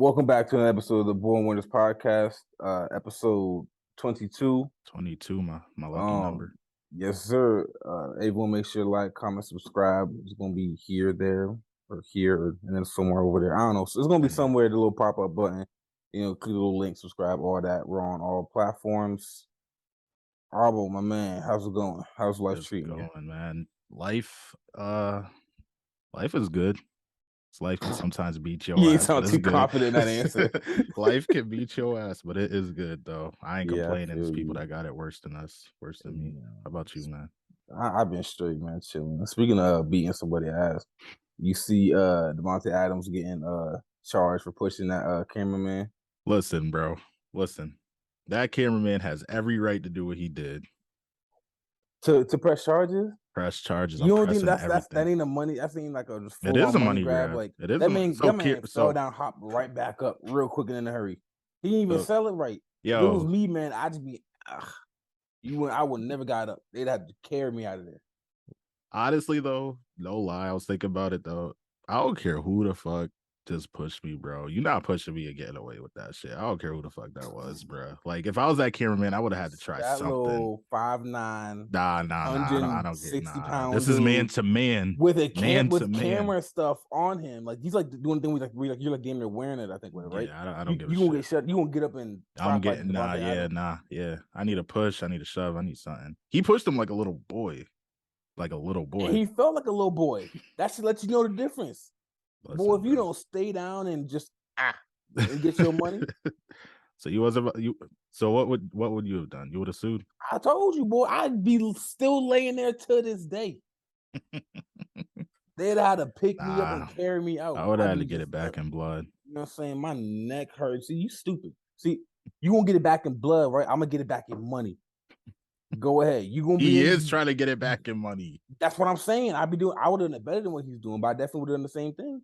Welcome back to an episode of the Born Winners Podcast, episode 22. 22, my lucky number. Yes, sir. Everyone make sure to like, comment, subscribe. It's going to be here, there, or here, and then somewhere over there. I don't know. So it's going to be somewhere, the little pop-up button. You know, click the little link, subscribe, all that. We're on all platforms. Arbo, my man, how's it going? How's life treating you? Man. Life is good. Life can sometimes beat your ass. You ain't sound too confident in that answer. Life can beat your ass, but it is good though. I ain't complaining. There's people that got it worse than us, worse than me. How about you, man? I've been straight, man, chilling. Speaking of beating somebody's ass, you see Devontae Adams getting charged for pushing that cameraman. Listen, bro. Listen. That cameraman has every right to do what he did. To press charges? Press charges. You don't think that ain't a money? That ain't like a it is a money grab. Like it is that man fell down, hopped right back up real quick and in a hurry. He didn't even sell it right. If it was me, man, I'd just be I would never got up. They'd have to carry me out of there. Honestly, though, no lie, I was thinking about it though. I don't care who the fuck just pushed me, bro. You're not pushing me and getting away with that shit. I don't care who the fuck that was, bro. Like if I was that cameraman, I would have had to try that something. Little 5'9", I don't get pound. This is man to man with camera stuff on him. Like he's like doing things like you're like damn near wearing it. I think, right? Yeah, I don't give a shit. You gonna get shut. You gonna get up and I'm getting yeah. I need a push. I need a shove. I need something. He pushed him like a little boy. And he felt like a little boy. That should let you know the difference. Listen, boy, if you don't stay down and just and get your money. So you wasn't you. So what would you have done? You would have sued. I told you, boy. I'd be still laying there to this day. They'd have to pick me up and carry me out. I would have had to get it back in blood. You know what I'm saying? My neck hurts. See, you stupid. See, you gonna get it back in blood, right? I'm gonna get it back in money. Go ahead. You gonna be? He is trying to get it back in money. That's what I'm saying. I would have done it better than what he's doing, but I definitely would have done the same thing.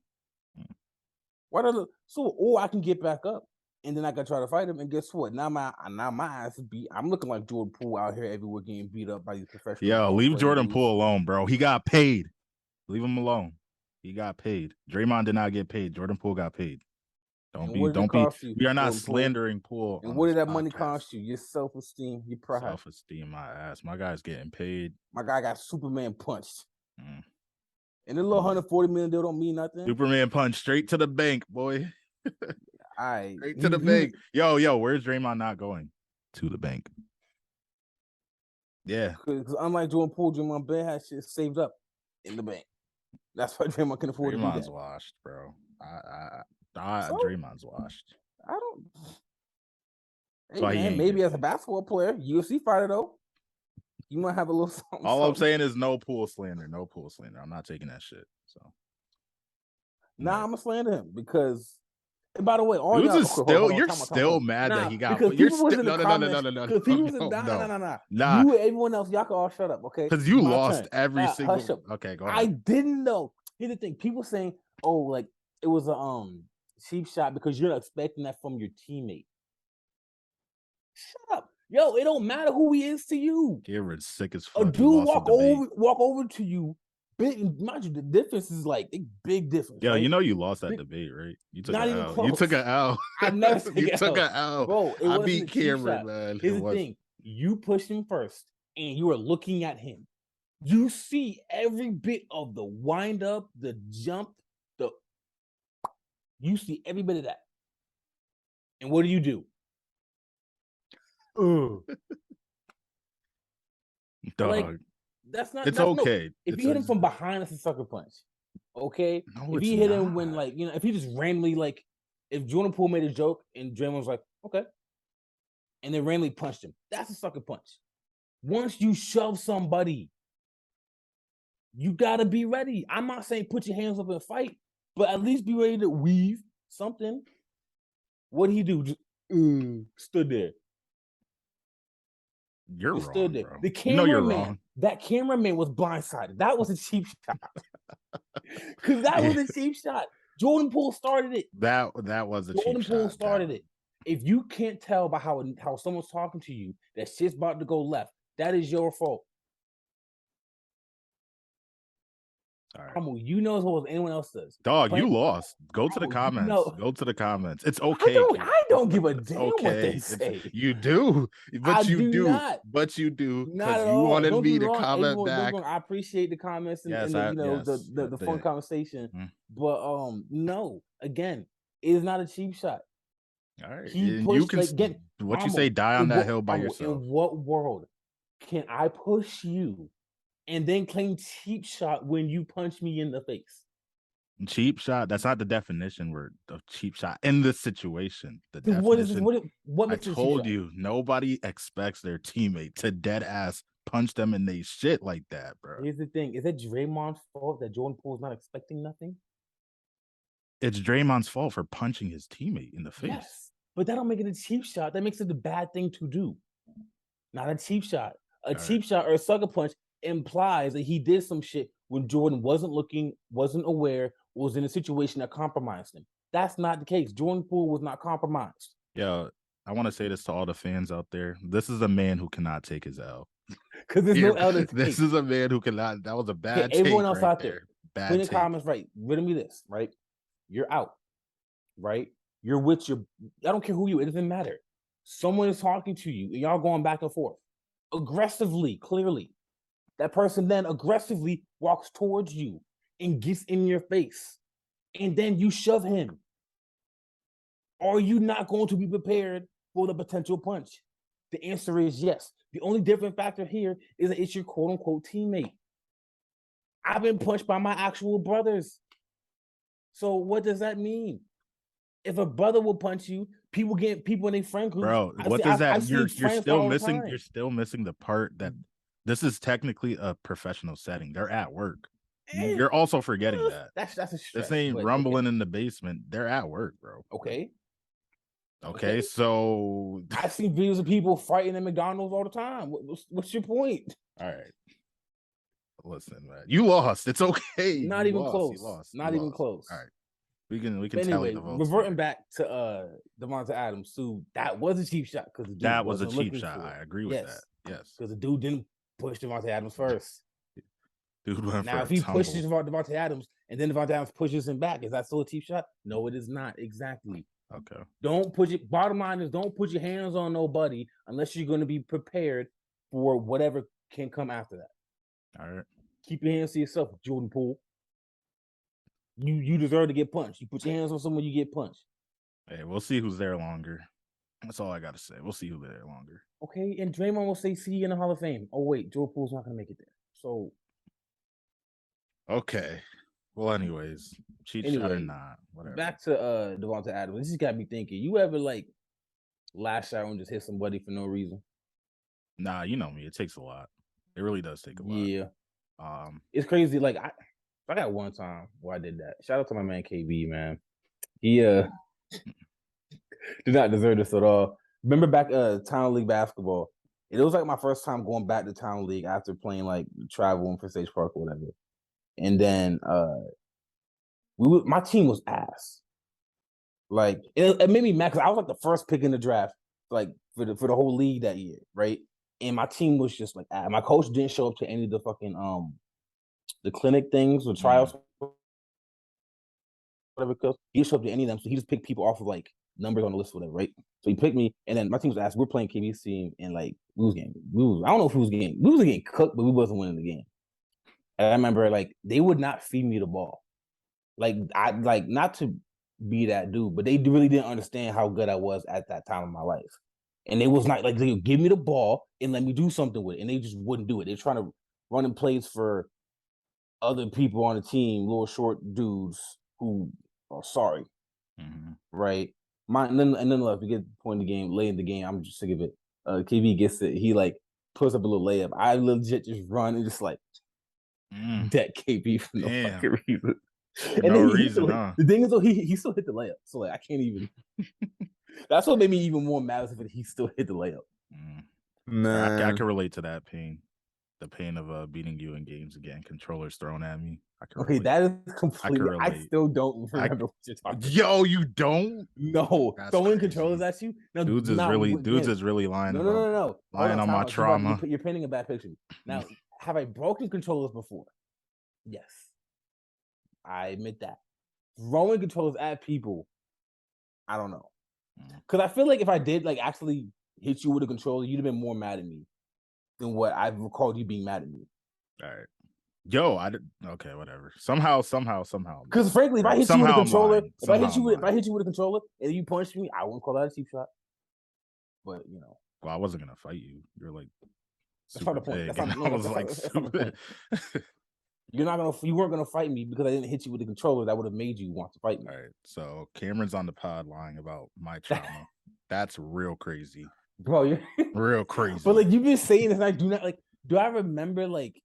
Or I can get back up and then I can try to fight him. And guess what? Now my ass is beat. I'm looking like Jordan Poole out here everywhere getting beat up by these professionals. Yo, leave Jordan Poole alone, bro. He got paid. Leave him alone. He got paid. Draymond did not get paid. Jordan Poole got paid. Don't be. We are not slandering Poole. And what did that money cost you? Your self-esteem, your pride. Self-esteem, my ass. My guy's getting paid. My guy got Superman punched. And the little $140 million deal don't mean nothing. Superman punch straight to the bank, boy. Straight to the bank. Yo, where's Draymond not going? To the bank. Yeah. Because unlike Jordan Poole, Draymond Ben has shit saved up in the bank. That's why Draymond can afford to do that. Draymond's washed, bro. Draymond's washed. I don't. Hey, man, maybe as a basketball player, UFC fighter though, you might have a little something. All I'm saying is no Poole slander. No Poole slander. I'm not taking that shit. So. Nah, I'm gonna slander him because. And by the way, all you're still mad that he got. You're still no. Because he was nah. You and everyone else, y'all can all shut up, okay? Because you lost every single. Okay, go ahead. I didn't know. Here's the thing: people saying, "Oh, like it was a cheap shot because you're not expecting that from your teammate." Shut up, yo! It don't matter who he is to you. Garrett's sick as fuck. A dude walk over to you. Mind you, the difference is like a big difference. Yeah, right? You know you lost that debate, right? You took an L. You took an L. I never took you took an L. Bro, I beat Cameron, man. Here's the thing. You pushed him first, and you were looking at him. You see every bit of the wind up, the jump, you see every bit of that. And what do? Dog. Like, that's not. It's okay. If you hit him from behind, it's a sucker punch. Okay. No, if you hit him when if he just randomly if Jordan Poole made a joke and Draymond was like, okay, and then randomly punched him, that's a sucker punch. Once you shove somebody, you gotta be ready. I'm not saying put your hands up and fight, but at least be ready to weave something. What did he do? Just stood there. You're wrong, stood there. Bro. The cameraman, you're wrong. That cameraman was blindsided. That was a cheap shot. Because that was a cheap shot. Jordan Poole started it. That was a cheap shot. Jordan Poole started it. If you can't tell by how someone's talking to you that shit's about to go left, that is your fault. All right. Humble, you know as well as anyone else does. Dog, Playing, you lost. Go to the Humble, comments. Go to the comments. It's okay, King. I don't give a It's damn what okay. they say. You do, I but you do do, not. but you do, Not because at you all. wanted Don't get me me to wrong. comment Everyone, don't get back. me wrong. I appreciate the comments and, Yes, the fun conversation. But no, again, it is not a cheap shot. All right. He And you pushed can, like again. what you say, die on that hill by yourself. In what world can I push you and then claim cheap shot when you punch me in the face? Cheap shot. That's not the definition word of cheap shot in this situation. The Then definition. What I makes it told cheap you, nobody expects their teammate to dead ass punch them in they shit like that, bro. Here's the thing: is it Draymond's fault that Jordan Poole's not expecting nothing? It's Draymond's fault for punching his teammate in the face. Yes, but that don't make it a cheap shot. That makes it a bad thing to do. Not a cheap shot. A cheap shot or a sucker punch implies that he did some shit when Jordan wasn't looking, wasn't aware, was in a situation that compromised him. That's not the case. Jordan Poole was not compromised. Yeah, I want to say this to all the fans out there. This is a man who cannot take his L. Because there's no L to take. This is a man who cannot. That was a bad take. Everyone else out there, bad put in the take. comments, right? Riddle me this, right? You're out, right? You're with your, I don't care who you, it doesn't matter. Someone is talking to you and y'all going back and forth aggressively, clearly. That person then aggressively walks towards you and gets in your face. And then you shove him. Are you not going to be prepared for the potential punch? The answer is yes. The only different factor here is that it's your quote unquote teammate. I've been punched by my actual brothers. So what does that mean? If a brother will punch you, people in their friend group. Bro, what does that? You're still missing. You're still missing the part that this is technically a professional setting. They're at work. You're also forgetting that. That's a stretch. This ain't rumbling in the basement. They're at work, bro. Okay, so I've seen videos of people fighting at McDonald's all the time. What's your point? All right. Listen, man. You lost. It's okay. Not even close. Not even close. All right. We can anyway, reverting back to Devonta Adams, too, that was a cheap shot because that was a cheap shot. I agree with that. Yes. Because the dude didn't push Devonta Adams first. Dude went now, if he pushes Devonta Adams and then Devonta Adams pushes him back, is that still a cheap shot? No, it is not. Exactly. Okay. Don't put it. Bottom line is, don't put your hands on nobody unless you're going to be prepared for whatever can come after that. All right. Keep your hands to yourself, Jordan Poole. You deserve to get punched. You put your hands on someone, you get punched. Hey, we'll see who's there longer. That's all I got to say. We'll see who's there longer. Okay, and Draymond will say, "See you in the Hall of Fame." Oh wait, Jordan Poole's not going to make it there. So, okay. Well, anyways, cheat shot or not, whatever. Back to Devonta Adams. This just got me thinking. You ever like lash out and just hit somebody for no reason? Nah, you know me. It takes a lot. It really does take a lot. Yeah. It's crazy. Like I got one time where I did that. Shout out to my man KB, man. He did not deserve this at all. Remember back Town League basketball. It was like my first time going back to Town League after playing like travel in Prestige Park or whatever. And then my team was ass. Like it made me mad because I was like the first pick in the draft, like for the whole league that year, right? And my team was just like ass. My coach didn't show up to any of the fucking the clinic things or trials, whatever. Because he didn't show up to any of them, so he just picked people off of like numbers on the list or whatever, right? So he picked me, and then my team was ass. We're playing KB's team, and like we was getting, I don't know if we was getting cooked, but we wasn't winning the game. And I remember like they would not feed me the ball. Like I like not to be that dude, but they really didn't understand how good I was at that time of my life. And they was not like they would give me the ball and let me do something with it, and they just wouldn't do it. They're trying to run in plays for other people on the team, little short dudes who are sorry, right? And then look, we get the point of the game, late in the game. I'm just sick of it. KB gets it. He like puts up a little layup. I legit just run and just like deck KB for no fucking reason. And no reason, huh? The thing is, though, he still hit the layup. So like, I can't even. That's what made me even more mad if he still hit the layup. I can relate to that pain. The pain of beating you in games again. Controllers thrown at me. Okay, that is completely. I still don't remember what you're talking about. Yo, you don't? No, throwing controllers at you. No, dudes is really lying. No. Lying on my trauma. You're painting a bad picture. Now, have I broken controllers before? Yes. I admit that. Throwing controllers at people, I don't know. Because I feel like if I did like actually hit you with a controller, you'd have been more mad at me than what I recalled you being mad at me. All right. Yo, I did okay, whatever. Somehow. Because frankly, if I hit you with a controller, if I hit you with a controller and you punched me, I wouldn't call that a cheap shot. But you know, well, I wasn't gonna fight you. You're like super that's not the point. That's not, no, I was like super. You weren't gonna fight me because I didn't hit you with the controller. That would have made you want to fight me. All right. So Cameron's on the pod lying about my trauma. That's real crazy, bro. You're real crazy. But like you've been saying, and I do not like. Do I remember like?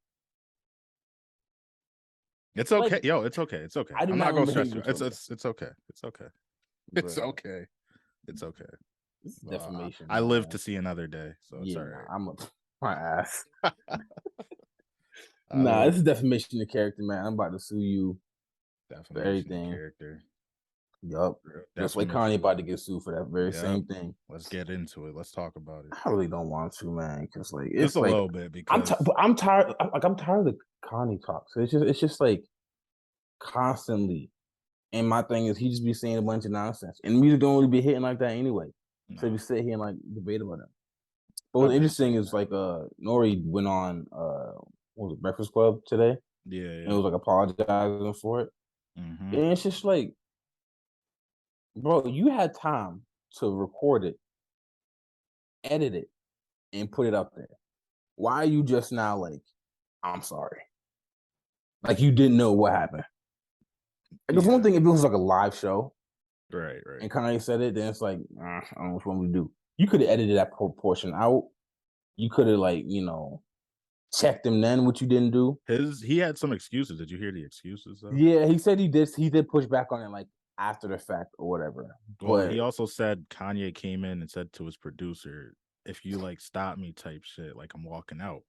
It's okay, like, yo. It's okay. It's okay. I'm not gonna stress you. It's okay. It's okay. It's okay. It's okay. This is defamation. I live to see another day, so it's all right. I'm my ass. Nah, this is defamation of character, man. I'm about to sue you. Defamation for everything. Of character. Yup. Just like Kanye about to get sued for that very same thing. Let's get into it. Let's talk about it. I really don't want to, man, because like it's just a little bit because I'm tired. I'm tired of the Kanye talk. So it's just like constantly. And my thing is, he just be saying a bunch of nonsense, and music don't really be hitting like that anyway. No. So we sit here and like debate about it. But what's interesting is like Nori went on what was it, Breakfast Club today? Yeah. And it was like apologizing for it. Mm-hmm. And it's just like, bro, you had time to record it, edit it, and put it up there. Why are you just now like, I'm sorry? Like you didn't know what happened. Like it's one thing if it was like a live show. Right. And Kanye said it, then it's like, I don't know what we do. You could have edited that portion out. You could have like, checked him then, what you didn't do. He had some excuses. Did you hear the excuses though? Yeah, he said he did push back on it like after the fact or whatever. Well, he also said Kanye came in and said to his producer, if you like stop me type shit, like I'm walking out.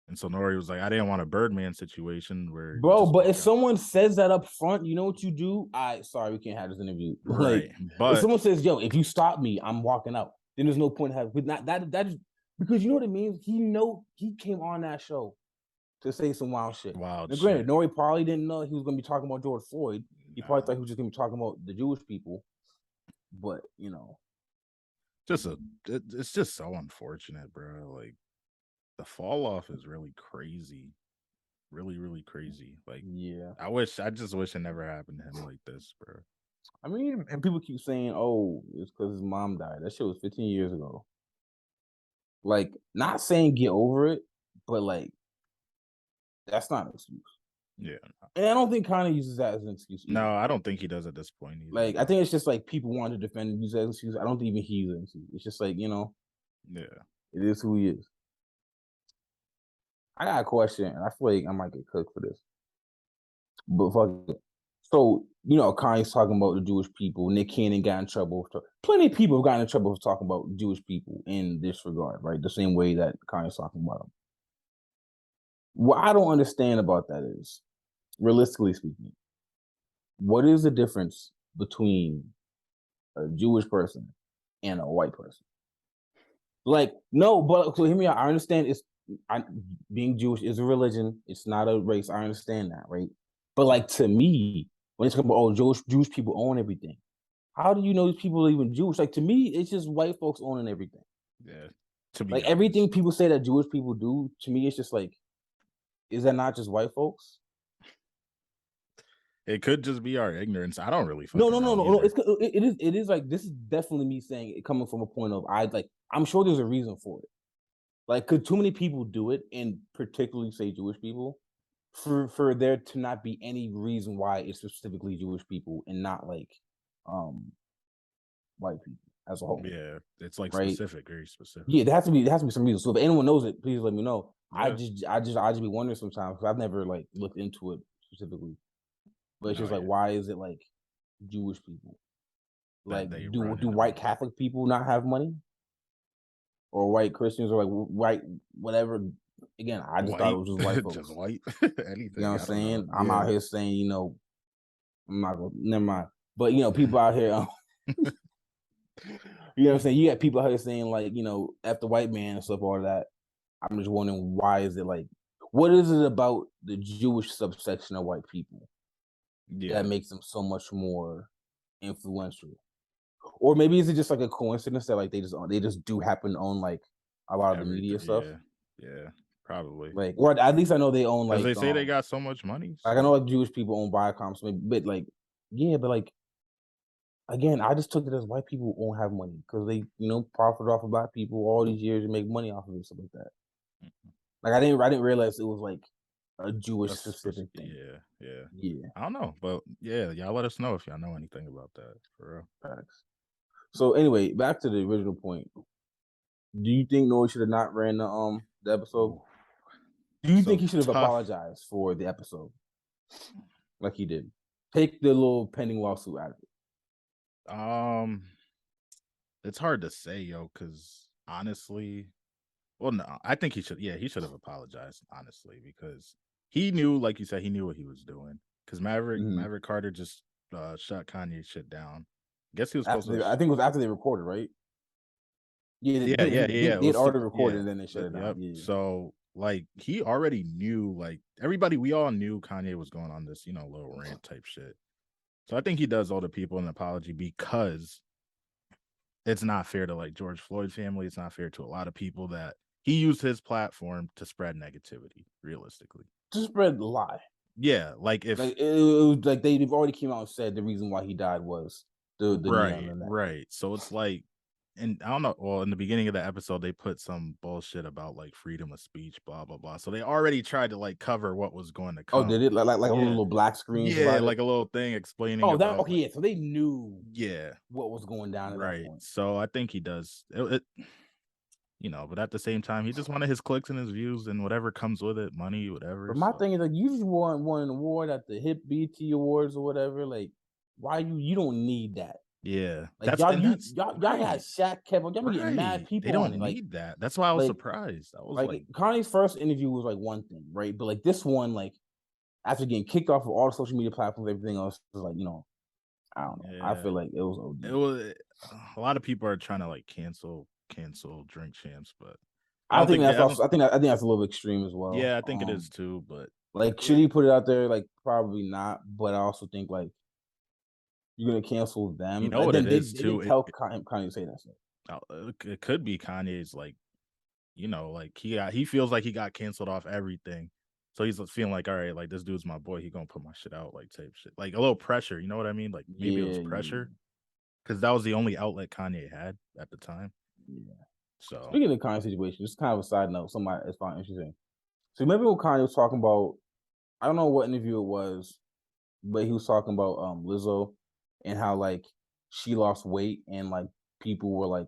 And so Nori was like, I didn't want a Birdman situation where bro, but if someone says that up front, you know what you do? Sorry, we can't have this interview. Right. Like, but if someone says, yo, if you stop me, I'm walking out, then there's no point having that is because you know what it means? He came on that show to say some wild shit. Now, granted, Nori probably didn't know he was gonna be talking about George Floyd. He probably thought he was just gonna be talking about the Jewish people. But it's just so unfortunate, bro. Like the fall off is really crazy. Really, really crazy. Like, yeah. I just wish it never happened to him like this, bro. I mean, and people keep saying, oh, it's because his mom died. That shit was 15 years ago. Like, not saying get over it, but like, that's not an excuse. Yeah. And I don't think Kanye uses that as an excuse. Either. No, I don't think he does at this point either. Like, I think it's just like people want to defend and use that as an excuse. I don't think even he uses an excuse. It's just like, Yeah. It is who he is. I got a question, and I feel like I might get cooked for this. But fuck it. So, Kanye's talking about the Jewish people. Nick Cannon got in trouble. Plenty of people have gotten in trouble for talking about Jewish people in this regard, right? The same way that Kanye's talking about them. What I don't understand about that is, realistically speaking, what is the difference between a Jewish person and a white person? Like, no, but so hear me out. I understand being Jewish is a religion. It's not a race. I understand that, right? But like to me, when it's about Jewish people own everything, how do you know these people are even Jewish? Like to me, it's just white folks owning everything. Yeah. To be like honest. Everything people say that Jewish people do, to me, it's just like, is that not just white folks? It could just be our ignorance. I don't really. No. It is like this is definitely me saying it coming from a point of I'm sure there's a reason for it. Like, could too many people do it, and particularly say Jewish people, for there to not be any reason why it's specifically Jewish people and not like white people as a whole. Yeah, it's like specific, very specific. Yeah, there has to be some reason. So if anyone knows it, please let me know. Yeah. I just be wondering sometimes because I've never like looked into it specifically. But it's just like, why is it like Jewish people? Like, do white Catholic people not have money? Or white Christians, or like white whatever. Again, I just thought it was just white folks. Just white. Anything. You know what I'm saying? Yeah. I'm out here saying, I'm not gonna, never mind. But people out here, you know what I'm saying? You got people out here saying like, F the white man and stuff, all that. I'm just wondering, why is it like, what is it about the Jewish subsection of white people that makes them so much more influential. Or maybe is it just like a coincidence that like they just do happen to own like a lot of the media stuff? Yeah, probably. Like, or at least I know they own Because like they say they got so much money. like I know So like Jewish people own Viacom, so but like yeah, but like again, I just took it as white people won't have money because they profit off of black people all these years and make money off of it, stuff like that. mhm. Like I didn't realize it was like a Jewish That's specific thing. yeah. Yeah, I don't know, but yeah, y'all let us know if y'all know anything about that for real. facts. So anyway, back to the original point. Do you think Noah should have not ran the episode? Ooh. Do you think So he should have tough. apologized for the episode like he did? Take the little pending lawsuit out of it. It's hard to say, yo, because honestly, well, no, I think he should. Yeah, he should have apologized, honestly, because he knew, like you said, he knew what he was doing. Because Maverick Carter just shut Kanye shit down. Guess he was supposed to. I think it was after they recorded, right? Yeah, Yeah. It they had was already recorded yeah. and then they shut it down. Yep. Yeah. So like he already knew, like everybody, we all knew Kanye was going on this, little rant type shit. So I think he does owe the people an apology because it's not fair to like George Floyd's family. It's not fair to a lot of people that he used his platform to spread negativity, realistically. To spread the lie. Yeah, like if Like it was like they've already came out and said the reason why he died was the knee on the neck. right. So it's like, and I don't know. Well, in the beginning of the episode, they put some bullshit about like freedom of speech, blah blah blah. So they already tried to like cover what was going to Oh, come. did it like a Yeah, little black screens yeah, about like it? a little thing explaining Oh, that about okay, like, yeah. So they knew yeah, what was going down at that right. point. So I think he does. But at the same time, he just wanted his clicks and his views and whatever comes with it, money, whatever. But my So thing is like you just won an award at the Hip BT Awards or whatever. Like, why you don't need that? yeah, Like that's y'all got right, Shaq, Kevin, y'all be getting mad right. They people on don't it. need that. That's why I was Like surprised. I was like like, Kanye's first interview was like one thing, right? But like this one, like after getting kicked off of all the social media platforms, everything else was like, I don't know. I yeah, feel like it was OD. it was. A lot of people are trying to like cancel Drink Champs, but I I don't think think they. that's I don't. also. I think that's a little extreme as well. Yeah, I think it is too. But Like, should yeah, he put it out there? Like, probably not. But I also think like you're gonna cancel you them. know Like, what then it they is didn't too. tell Kanye to say that stuff. It could be Kanye's like, like he feels like he got canceled off everything. So he's feeling like, all right, like this dude's my boy. He gonna put my shit out, like type shit, like a little pressure. You know what I mean? Like maybe it was Yeah, yeah, pressure because that was the only outlet Kanye had at the time. yeah. So Speaking of the Kanye situation, just kind of a side note, somebody it's found interesting. So remember when Kanye was talking about? I don't know what interview it was, but he was talking about Lizzo and how like she lost weight and like people were like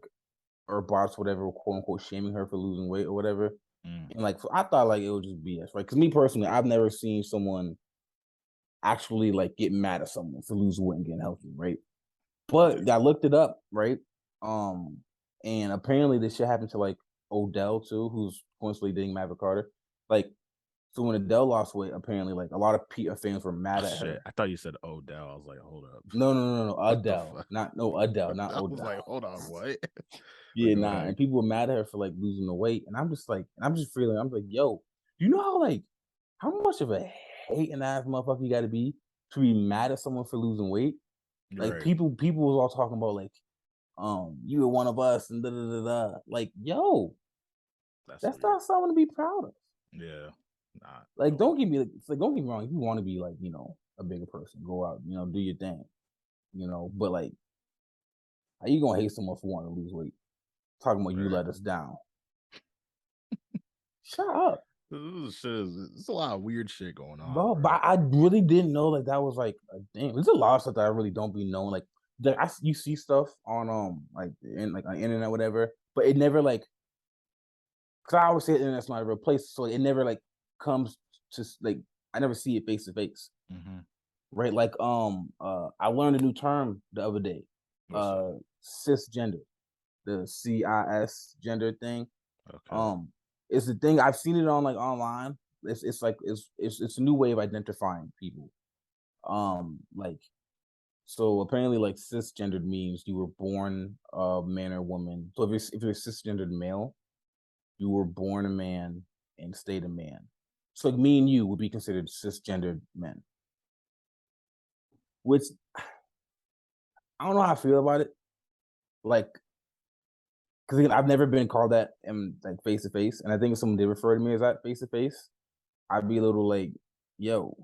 or bots whatever quote unquote shaming her for losing weight or whatever. mm, And like so I thought like it was just BS, right? Because me personally, I've never seen someone actually like get mad at someone for losing weight and getting healthy, right? But I looked it up, right? Um, and apparently this shit happened to like Odell too, who's constantly dating Maverick Carter. Like, so when Adele lost weight, apparently like a lot of fans were mad at shit. her. I thought you said Odell. I was like, hold up, No, what the Adele, fuck? not no Adele, not I was like, Odell. hold on, what? But Yeah, go nah, ahead. and people were mad at her for like losing the weight, and I'm just feeling, I'm like, yo, you know how much of a hating ass motherfucker you got to be mad at someone for losing weight? Like Right. people was all talking about like, you were one of us and da da da da. Like, yo, That's that's weird. not something to be proud of. Yeah. Not Like, at all. don't get me wrong. If you want to be like, a bigger person, go out, do your thing, But like, how you gonna hate someone for wanting to lose weight? Talking about you Right. let us down. Shut up. It's a lot of weird shit going on, Bro, bro. but I really didn't know like that was like a thing. There's a lot of stuff that I really don't be knowing. Like you see stuff on like on the internet, whatever, but it never like because I always say the internet's not a real place, so it never like comes to like I never see it face to face. Mm-hmm. Right? Like I learned a new term the other day. What's that? Cisgender. The CIS gender thing. Okay. It's the thing I've seen it on like online. It's like it's a new way of identifying people. Like so apparently like cisgendered means you were born a man or woman. So if you're a cisgendered male, you were born a man and stayed a man. So like me and you would be considered cisgendered men. which I don't know how I feel about it. Like, because I've never been called that in like face to face, and I think if someone did refer to me as that face to face, I'd be a little like, yo.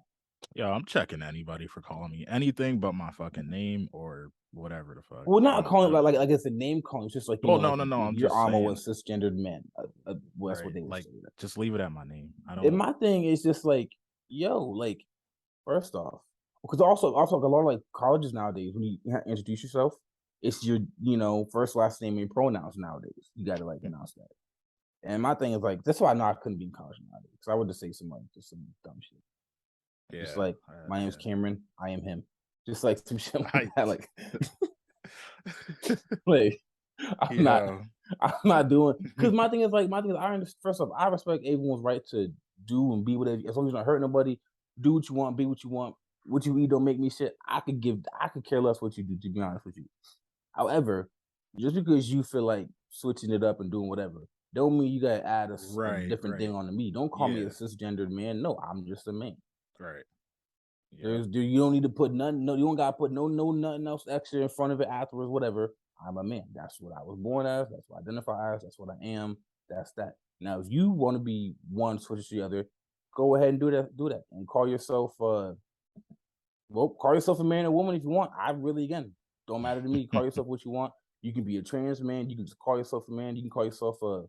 Yo, I'm checking anybody for calling me anything but my fucking name or whatever the fuck. Well, not calling like it's a name calling. It's just like no. I'm your just armor saying, was cisgendered man. Well, that's right? what they would Like, say. just leave it at my name. I And don't. my thing is just like, yo, like first off, because also like, a lot of like colleges nowadays, when you introduce yourself, it's your first last name and pronouns nowadays. You got to like announce that. And my thing is like, that's why I know I couldn't be in college nowadays, because I would just say some dumb shit. Yeah, just like my name's Cameron, I am him. Just like some shit like that. Like, like I'm not doing, because my thing is I understand. First off, I respect everyone's right to do and be whatever, as long as you're not hurting nobody. Do what you want, be what you want. What you eat don't make me shit. I could care less what you do, to be honest with you. However, just because you feel like switching it up and doing whatever, don't mean you gotta add a different thing onto me. Don't call me a cisgendered man. No, I'm just a man. Right. Yeah. You don't need to put nothing. No, you don't gotta put no nothing else extra in front of it afterwards. Whatever. I'm a man. That's what I was born as. That's what I identify as. That's what I am. That's that. Now, if you want to be one switch to the other, go ahead and do that. Do that, and call yourself call yourself a man or woman if you want. I really, again, don't matter to me. Call yourself what you want. You can be a trans man. You can just call yourself a man. You can call yourself a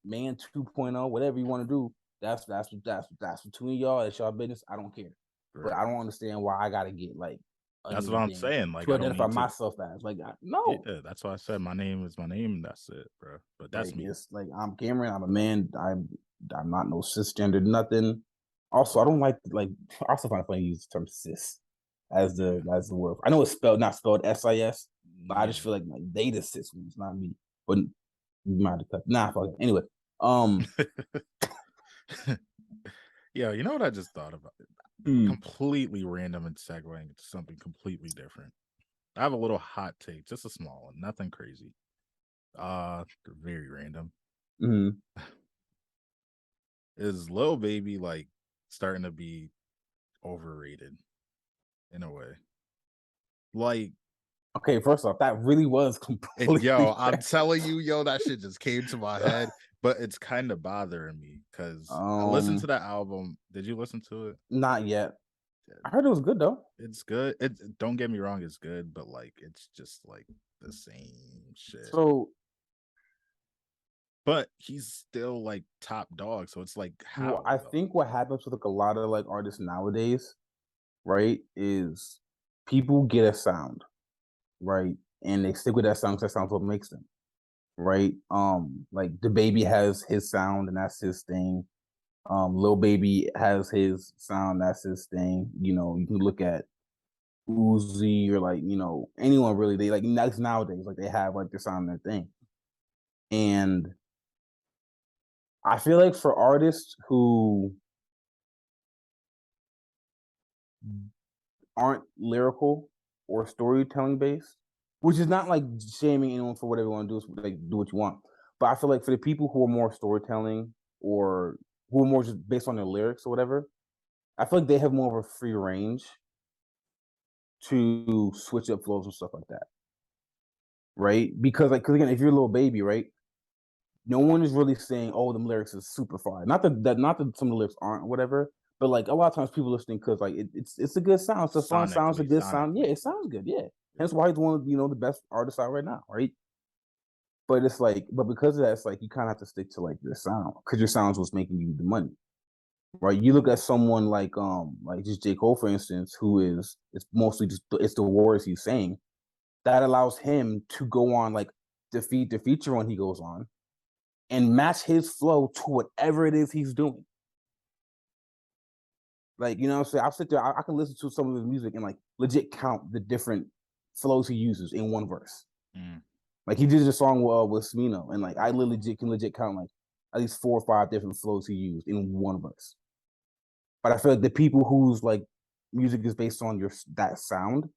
man 2.0, whatever you want to do. That's between y'all. It's y'all business. I don't care. Right. But I don't understand why I gotta get like. That's what I'm saying. Like, to identify myself as like no. Yeah, that's why I said my name is my name. That's it, bro. But that's like, me. It's like, I'm Cameron. I'm a man. I'm not no cisgendered nothing. Also, I don't like I also find it funny to use the term cis as the word. I know it's not spelled SIS, but I just feel like they the cis ones, not me. But you might have cut. Nah, fuck it. Anyway, yeah, you know what I just thought about? Completely random and segueing into something completely different. I have a little hot take, just a small one, nothing crazy. Very random. Is Lil Baby like starting to be overrated in a way? Like, okay, first off, that really was completely. I'm telling you, that shit just came to my head, but it's kind of bothering me because I listened to that album. Did you listen to it? Not yet. I heard it was good though. It's good. Don't get me wrong, it's good, but like it's just like the same shit. So, but he's still like top dog. So it's like, how? Well, I think what happens with like a lot of like artists nowadays, right, is people get a sound, right, and they stick with that sound because that sounds what makes them, right. Like the Baby has his sound and that's his thing. Lil Baby has his sound, that's his thing. You can look at Uzi or like anyone really. They like nowadays like they have like their sound and their thing, and I feel like for artists who aren't lyrical or storytelling based, which is not like shaming anyone for whatever you want to do, like do what you want. But I feel like for the people who are more storytelling or who are more just based on their lyrics or whatever, I feel like they have more of a free range to switch up flows and stuff like that. Right? Because again, if you're a Lil Baby, right? No one is really saying, "Oh, the lyrics is super fire." Not that some of the lyrics aren't, whatever. But like a lot of times, people listening because like it's a good sound, it's a fun sound, it's a good sound. Yeah, it sounds good. Yeah, hence why he's one of the best artists out right now, right? But it's like, but because of that, it's like you kind of have to stick to like your sound because your sound's what's making you the money, right? You look at someone like just J. Cole, for instance, who it's mostly just it's the words he's saying that allows him to go on like defeat the feature when he goes on and match his flow to whatever it is he's doing. Like, what I'm saying? I'll sit there, I can listen to some of his music and like legit count the different flows he uses in one verse. Like he did a song with Smino, and like I can legit count like at least 4 or 5 different flows he used in one verse. But I feel like the people whose like music is based on that sound,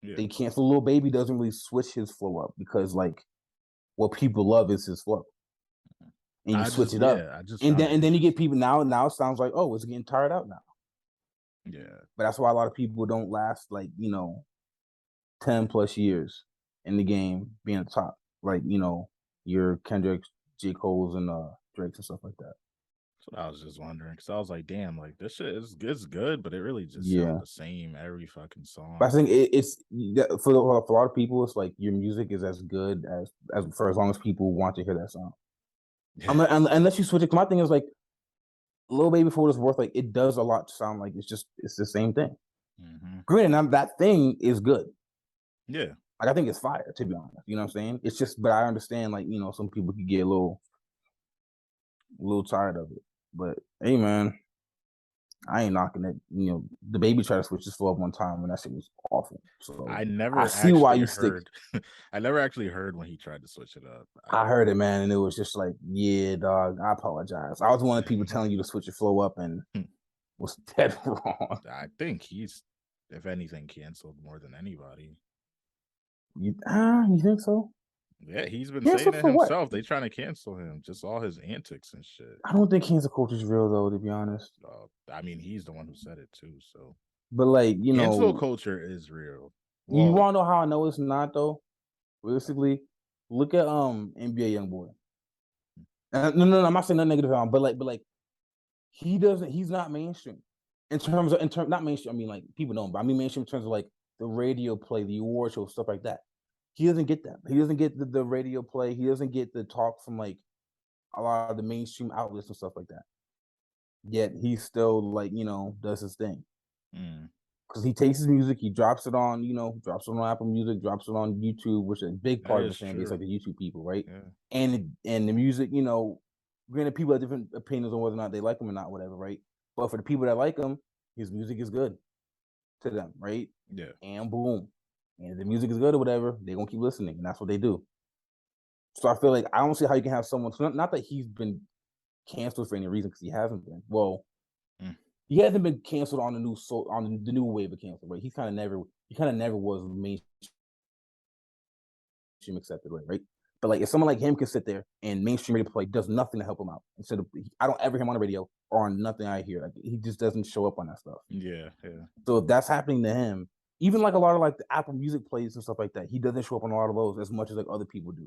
they can't. So Lil Baby doesn't really switch his flow up because like what people love is his flow. And you switch it up. And then you get people now it sounds like, oh, it's getting tired out now. Yeah. But that's why a lot of people don't last 10 plus years in the game being at the top. Like, your Kendricks, J. Cole's, and Drake's and stuff like that. That's what I was just wondering. Because I was like, damn, like this shit is good, but it really just Yeah. sounds the same every fucking song. But I think it's for a lot of people, it's like your music is as good as for as long as people want to hear that song. Yeah. Unless you switch it. My thing is like Lil Baby, for what it's worth, like it does a lot to sound like it's the same thing. Mm-hmm. Granted, that thing is good. Yeah. Like I think it's fire, to be honest. You know what I'm saying? It's just, but I understand, like, some people could get a little tired of it. But hey, man, I ain't knocking it. The Baby tried to switch his flow up one time, and that shit was awful. So I never I see why you heard. I never actually heard when he tried to switch it up. I heard it, man, and it was just like, yeah, dog. I apologize. I was one of the people telling you to switch your flow up, and was dead wrong. I think he's, if anything, canceled more than anybody. You think so? Yeah, he's been saying it himself. What? They trying to cancel him, just all his antics and shit. I don't think cancel culture is real, though, to be honest. I mean, he's the one who said it too. So, but like, cancel culture is real. Well, you want to know how I know it's not, though? Realistically, look at NBA YoungBoy. No, I'm not saying nothing negative on, but like he's not mainstream in terms of not mainstream. I mean, like, people know him, but I mean mainstream in terms of like the radio play, the award show, stuff like that. He doesn't get that. He doesn't get the radio play. He doesn't get the talk from like a lot of the mainstream outlets and stuff like that. Yet he still does his thing. Because he takes his music, he drops it on, drops it on Apple Music, drops it on YouTube, which is a big part of the fan base, like the YouTube people, right? Yeah. And the music, granted, people have different opinions on whether or not they like him or not, whatever, right? But for the people that like him, his music is good to them, right? Yeah. And boom. And if the music is good or whatever, they're going to keep listening, and that's what they do. So I feel like I don't see how you can have someone, not that he's been canceled for any reason, because he hasn't been. Well, he hasn't been canceled on the new wave of cancel, right? He kind of never was mainstream accepted, right? But like, if someone like him can sit there and mainstream radio play does nothing to help him out, instead of, I don't ever hear him on the radio or on nothing I hear. Like, he just doesn't show up on that stuff. Yeah. So if that's happening to him, even like a lot of like the Apple Music plays and stuff like that, he doesn't show up on a lot of those as much as like other people do.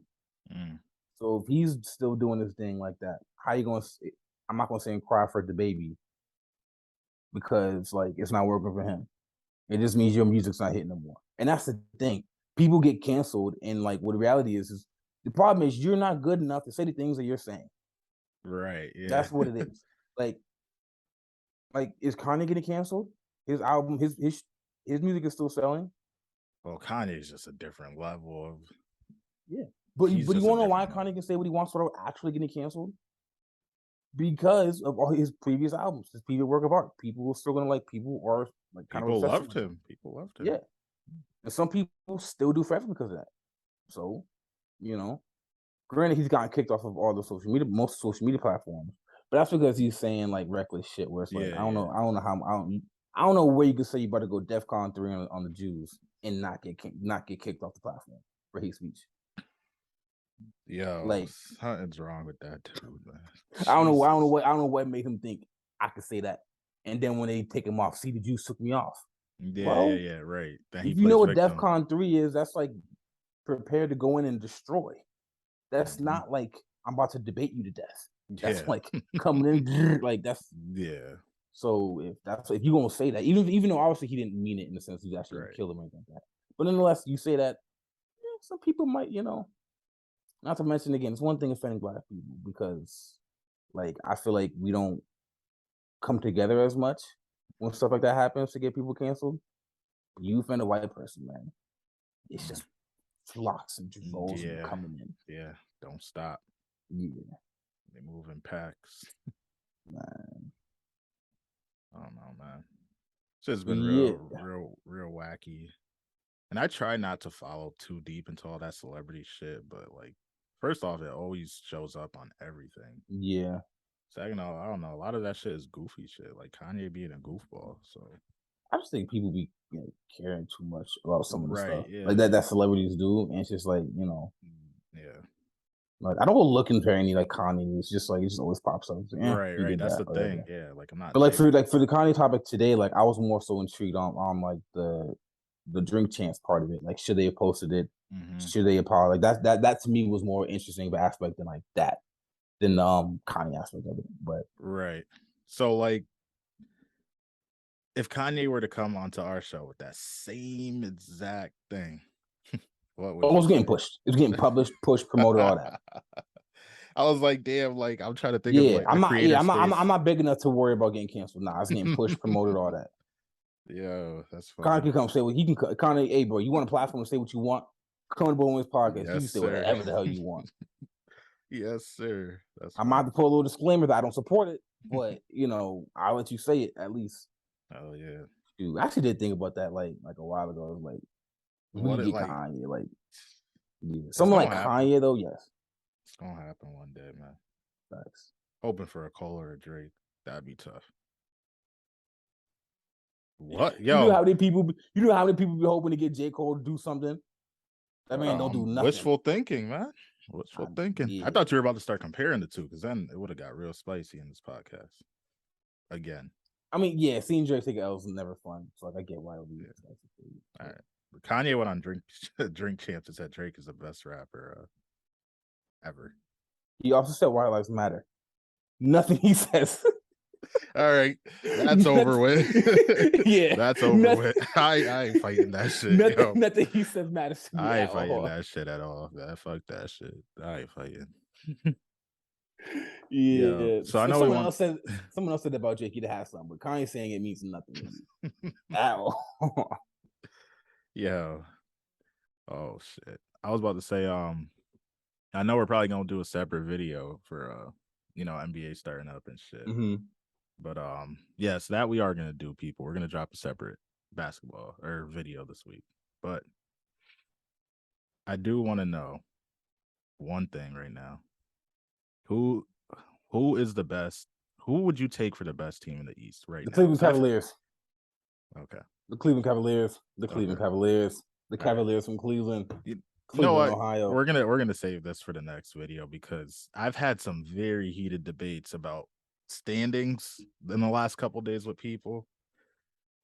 So if he's still doing his thing like that, how you going to? I'm not going to say and cry for the baby, because like it's not working for him. It just means your music's not hitting no more. And that's the thing. People get canceled, and like what the reality is the problem is you're not good enough to say the things that you're saying. Right. Yeah. That's what it is. Like is Kanye getting canceled? His album, his music is still selling. Well, Kanye is just a different level of. Yeah. But you want to know why Kanye can say what he wants without actually getting canceled? Because of all his previous albums, his previous work of art. People are still gonna like. People are like kind of loved him. People loved him. Yeah, and some people still do forever because of that. So, granted, he's gotten kicked off of all the most social media platforms, but that's because he's saying like reckless shit. Where it's like, I don't know where you can say you better go DEFCON 3 on the Jews and not get kicked off the platform for hate speech. Yo, like, something's wrong with that dude, man. I don't know what made him think I could say that. And then when they take him off, see, the Jews took me off. Yeah, right. Then if you know what DEFCON 3 is, that's like prepared to go in and destroy. That's not like I'm about to debate you to death. That's like coming in like that's So if you're gonna say that, even though obviously he didn't mean it in the sense he's actually gonna kill him or anything like that, but nonetheless, you say that, some people might, not to mention again, it's one thing offending Black people, because like I feel like we don't come together as much when stuff like that happens to get people canceled. You offend a white person, man, it's just flocks and droves coming in. Yeah, don't stop. Yeah, they move in packs. Man, I don't know, man. It's just been real wacky. And I try not to follow too deep into all that celebrity shit, but like, first off, it always shows up on everything. Yeah. Second off, I don't know. A lot of that shit is goofy shit, like Kanye being a goofball. So I just think people be caring too much about some of the stuff like that celebrities do, and it's just like, Yeah. Like I don't go looking for any like Kanye news. Just like it just always pops up. Like, Right. That's the thing. Yeah, like I'm not. But like for the Kanye topic today, like I was more so intrigued on like the drink chance part of it. Like should they have posted it? Mm-hmm. Should they apologize? Like that to me was more interesting of aspect than like that than the Kanye aspect of it. But right. So like if Kanye were to come onto our show with that same exact thing, what would it was getting pushed. It was getting published, pushed, promoted, all that. I was like, damn, like I'm trying to think of like I'm not. Yeah, space. I'm not big enough to worry about getting canceled. Nah, it's getting pushed, promoted, all that. Yeah, that's funny. Kanye can come say what he can. Kanye, hey, bro, you want a platform to say what you want? Come on the Bowman's podcast. Yes, You can say whatever the hell you want. Yes, sir. I might have to put a little disclaimer that I don't support it, but you know, I'll let you say it at least. Oh yeah. Dude, I actually did think about that like a while ago. Like, what get like Kanye? Like, yeah, someone like happen. Kanye though, yes, it's gonna happen one day, man. Thanks. Hoping for a Cole or a Drake, that'd be tough. What? Yo, you know how many people be hoping to get J. Cole to do something? That man don't do nothing. Wishful thinking, man. Wishful thinking. Yeah. I thought you were about to start comparing the two, because then it would have got real spicy in this podcast. Again. I mean, yeah, seeing Drake take L's is never fun. So like I get why it would be spicy. All right. Kanye went on drink champs and said Drake is the best rapper ever. He also said White Lives Matter. Nothing he says. All right, that's over with. Yeah, that's over with. I ain't fighting that shit. Nothing he says matters. I ain't fighting that shit at all. Man, fuck that shit. I ain't fighting. Yeah. So I know someone else said about Jake to have something, but Kanye saying it means nothing at all. Yeah. Oh shit. I was about to say, I know we're probably gonna do a separate video for NBA starting up and shit. Mm-hmm. But yes, that we are gonna do, people. We're gonna drop a separate basketball or video this week. But I do want to know one thing right now. Who is the best? Who would you take for the best team in the East right now? The Cleveland Cavaliers. Okay. The Cleveland Cavaliers. The Cleveland Cavaliers. The Cavaliers from Cleveland. Cleveland, Ohio. We're gonna save this for the next video, because I've had some very heated debates about standings in the last couple days with people,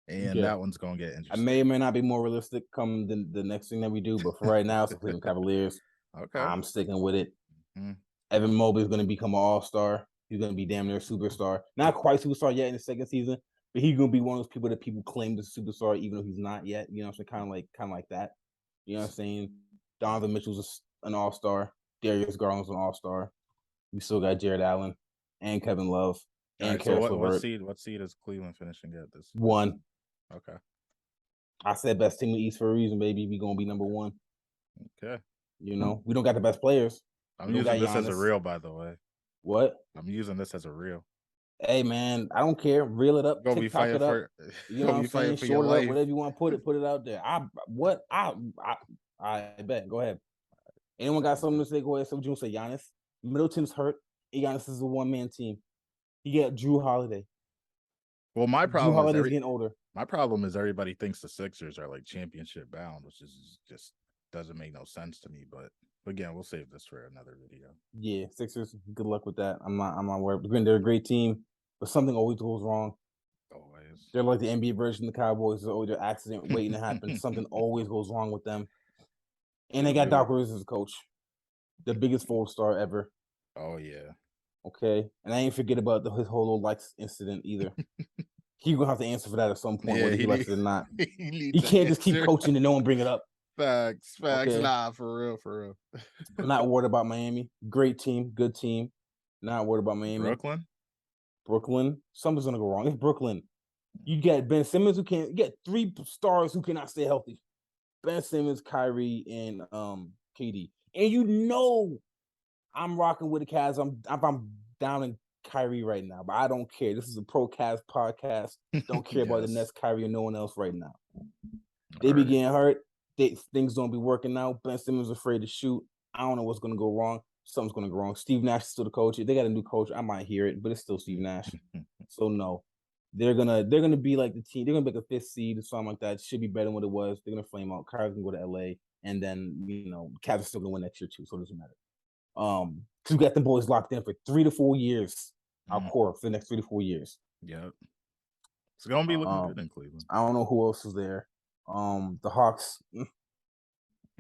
and that one's gonna get interesting. I may or may not be more realistic come the next thing that we do, but for right now, it's the Cleveland Cavaliers. Okay, I'm sticking with it. Mm-hmm. Evan Mobley is going to become an all-star. He's going to be damn near a superstar. Not quite superstar yet in the second season, but he's going to be one of those people that people claim is a superstar, even though he's not yet. You know what I'm saying? Kind of like that. You know what I'm saying? Donovan Mitchell's an all-star. Darius Garland's an all-star. We still got Jared Allen and Kevin Love and Karis LeVert. What seed is Cleveland finishing at this? 1. Okay. I said best team in the East for a reason, baby. We gonna be number 1. Okay. You know, we don't got the best players. I'm using this as a reel, by the way. What? I'm using this as a reel. Hey man, I don't care. Reel it up. Go be fighting for. You know what I'm saying? Short it up, whatever you want. Put it out there. I bet. Go ahead. Anyone got something to say? Go ahead. So you want to say Giannis? Middleton's hurt. Giannis is a one-man team. You got Drew Holiday. Well, my problem Drew Holiday's getting older. My problem is everybody thinks the Sixers are like championship bound, which is just doesn't make no sense to me. But again, we'll save this for another video. Yeah, Sixers. Good luck with that. I'm not worried. They're a great team, but something always goes wrong. Always. They're like the NBA version of the Cowboys. There's always an accident waiting to happen. Something always goes wrong with them. And they got Doc Rivers as a coach, the biggest 4-star ever. Oh yeah. Okay, and I ain't forget about his whole little likes incident either. He's gonna have to answer for that at some point, whether he likes it or not. He can't just keep coaching and no one bring it up. Facts. Okay. Nah, for real. I'm not worried about Miami. Great team, good team. Not worried about Miami. Brooklyn. Something's gonna go wrong. It's Brooklyn. You get Ben Simmons you get 3 stars who cannot stay healthy. Ben Simmons, Kyrie, and KD. And you know I'm rocking with the Cavs. I'm down in Kyrie right now, but I don't care. This is a pro Cavs podcast. Don't care about the Nets, Kyrie, or no one else right now. They be getting hurt. Things don't be working out. Ben Simmons afraid to shoot. I don't know what's going to go wrong. Something's going to go wrong. Steve Nash is still the coach. They got a new coach. I might hear it, but it's still Steve Nash. So no, they're gonna be like the team. They're gonna be like a 5th seed or something like that. It should be better than what it was. They're gonna flame out. Kyrie's gonna go to LA, and then Cavs are still gonna win next year too. So it doesn't matter. You got them boys locked in for 3 to 4 years. Our core for the next 3 to 4 years. Yep. It's gonna be looking good in Cleveland. I don't know who else is there. The Hawks.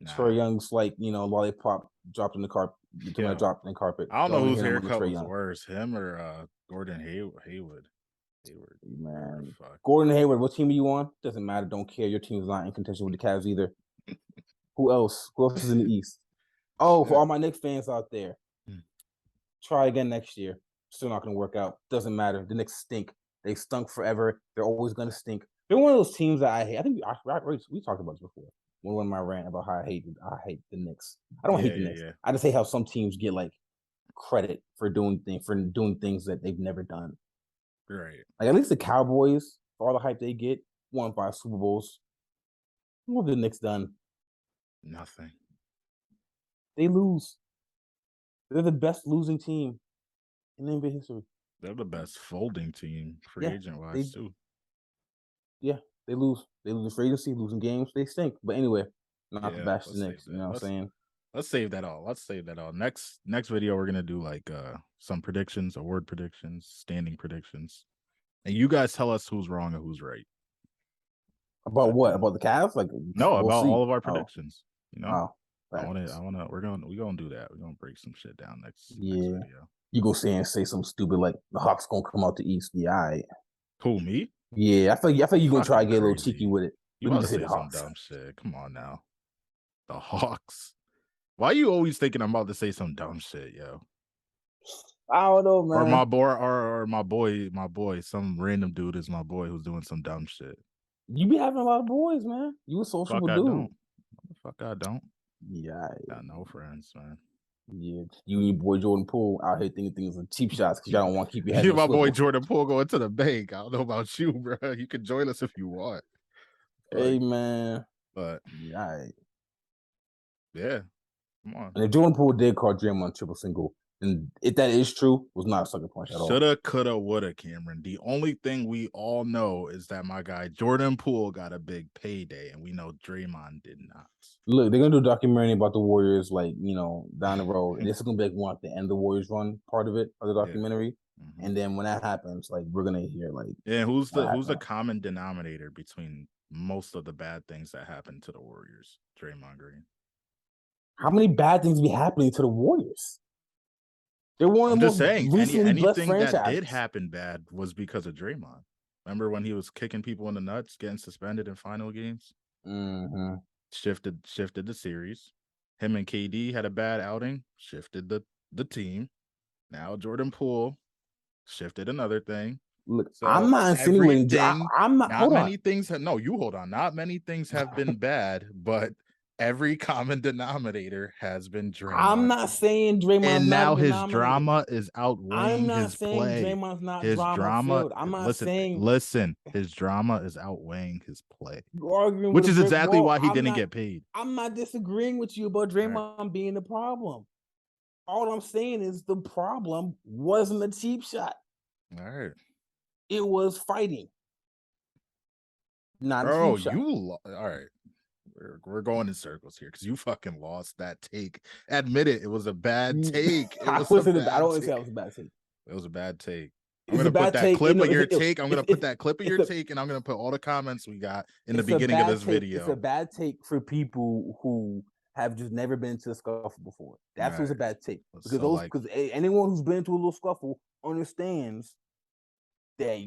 Trae Young's like, lollipop dropped in the carpet. Dropped in the carpet. I don't know whose haircut was worse, him or Gordon Hayward. Man, Gordon Hayward. What team are you on? Doesn't matter. Don't care. Your team's not in contention with the Cavs either. Who else? Who else is in the East? Oh, for all my Knicks fans out there, try again next year. Still not going to work out. Doesn't matter. The Knicks stink. They stunk forever. They're always going to stink. They're one of those teams that I hate. I think we talked about this before. One of my rant about how I hate the Knicks. I don't hate the Knicks. I just hate how some teams get like credit for doing things that they've never done. Right. Like at least the Cowboys, for all the hype they get, won 5 Super Bowls. What have the Knicks done? Nothing. They lose. They're the best losing team in NBA history. They're the best folding team, free agent wise too. Yeah, they lose. They lose free agency, losing games. They stink. But anyway, not to bash the Knicks. You know what I'm saying? Let's save that all. Next video, we're gonna do like some predictions, award predictions, standing predictions, and you guys tell us who's wrong and who's right. About what? About the Cavs? Like no, about all of our predictions. We're gonna do that. We're gonna break some shit down next video. You go say something stupid like the Hawks gonna come out the East. Yeah, all right. Who, me? Yeah, I feel you gonna try to get a little cheeky with it. You want to say some dumb shit? Come on now, the Hawks. Why are you always thinking I'm about to say some dumb shit, yo? I don't know, man. Or my boy, some random dude is my boy who's doing some dumb shit. You be having a lot of boys, man. You a sociable dude. Fuck, I don't. Yeah, got no friends, man. Yeah, you and your boy Jordan Poole out here thinking things are cheap shots because y'all don't want to keep your head. My boy Jordan Poole going to the bank. I don't know about you, bro. You can join us if you want. Hey, man. But yeah, come on. And if Jordan Poole did call Draymond triple single, and if that is true, was not a sucker punch at all. Shoulda, coulda, woulda, Cameron. The only thing we all know is that my guy Jordan Poole got a big payday, and we know Draymond did not. Look, they're gonna do a documentary about the Warriors, like down the road. And this is gonna be like one at the end of the Warriors run part of it, of the documentary. Mm-hmm. And then when that happens, like we're gonna hear like, who's the common denominator between most of the bad things that happened to the Warriors? Draymond Green. How many bad things be happening to the Warriors? They're one of the most recently blessed franchises. That did happen bad was because of Draymond. Remember when he was kicking people in the nuts, getting suspended in final games? Mm-hmm. Shifted the series. Him and KD had a bad outing. Shifted the team. Now Jordan Poole shifted another thing. Look, so I'm not insinuating. I'm not. Not many things. You hold on. Not many things have been bad, but every common denominator has been Draymond. I'm not saying Draymond's and not now his drama is outweighing his play. Draymond's not his drama. I'm not saying. Listen, his drama is outweighing his play, which is exactly why he didn't get paid. I'm not disagreeing with you about Draymond being the problem. All I'm saying is the problem wasn't a cheap shot. All right. It was fighting. Not a cheap shot. All right. We're going in circles here because you fucking lost that take. Admit it. It was a bad take. I don't say it was a bad take. It was a bad take. I'm going to put that clip of your take. I'm going to put that clip of your take, and I'm going to put all the comments we got in the beginning of this video. It's a bad take for people who have just never been to a scuffle before. That's what's a bad take. Because anyone who's been to a little scuffle understands that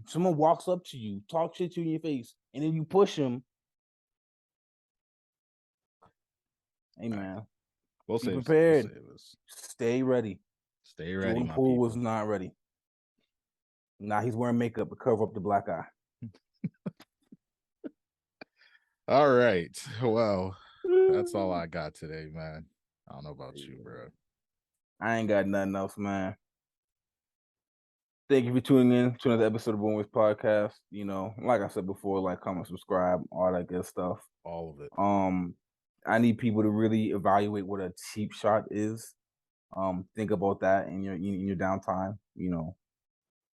someone walks up to you, talks shit to you in your face, and then you push them. Hey, man. We'll be prepared. Stay ready. Stay ready. Jordan Poole was not ready. Now he's wearing makeup to cover up the black eye. All right. Well, that's all I got today, man. I don't know about you, bro. I ain't got nothing else, man. Thank you for tuning in to another episode of Boomers Podcast. Like I said before, like, comment, subscribe, all that good stuff. All of it. I need people to really evaluate what a cheap shot is. Think about that in your downtime,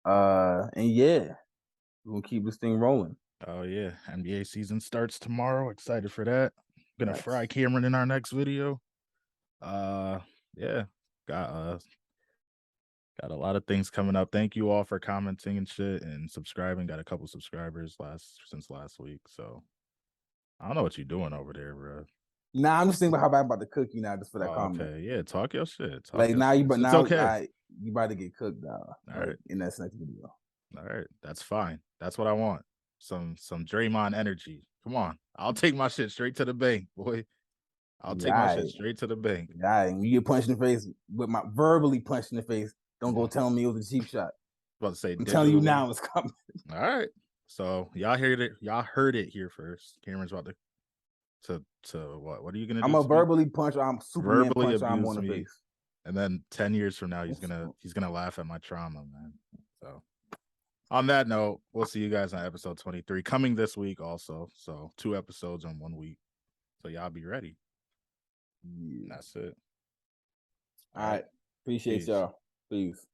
and yeah, we're gonna keep this thing rolling. Oh yeah, NBA season starts tomorrow. Excited for that. Gonna fry Cameron in our next video. Yeah, Got a lot of things coming up. Thank you all for commenting and shit and subscribing. Got a couple subscribers since last week. So I don't know what you're doing over there, bro. Nah, I'm just thinking about how bad I'm about to cook you now just for that comment. Okay, yeah, talk your shit. Now shit. it's okay. You about to get cooked now. All right. In that next video. All right, that's fine. That's what I want. Some Draymond energy. Come on, I'll take my shit straight to the bank, boy. I'll take my shit straight to the bank. Yeah, when you get punched in the face with my verbally punched in the face, don't go telling me it was a cheap shot. About to say, I'm telling you now, it's coming. All right, so y'all heard it. Y'all heard it here first. Cameron's about to what? What are you gonna do? I'm a verbally punch. I'm Superman punch. I'm on the face. And then 10 years from now, he's gonna laugh at my trauma, man. So on that note, we'll see you guys on episode 23 coming this week also. So 2 episodes on 1 week. So y'all be ready. Yeah. That's it. All right. Appreciate y'all. Peace.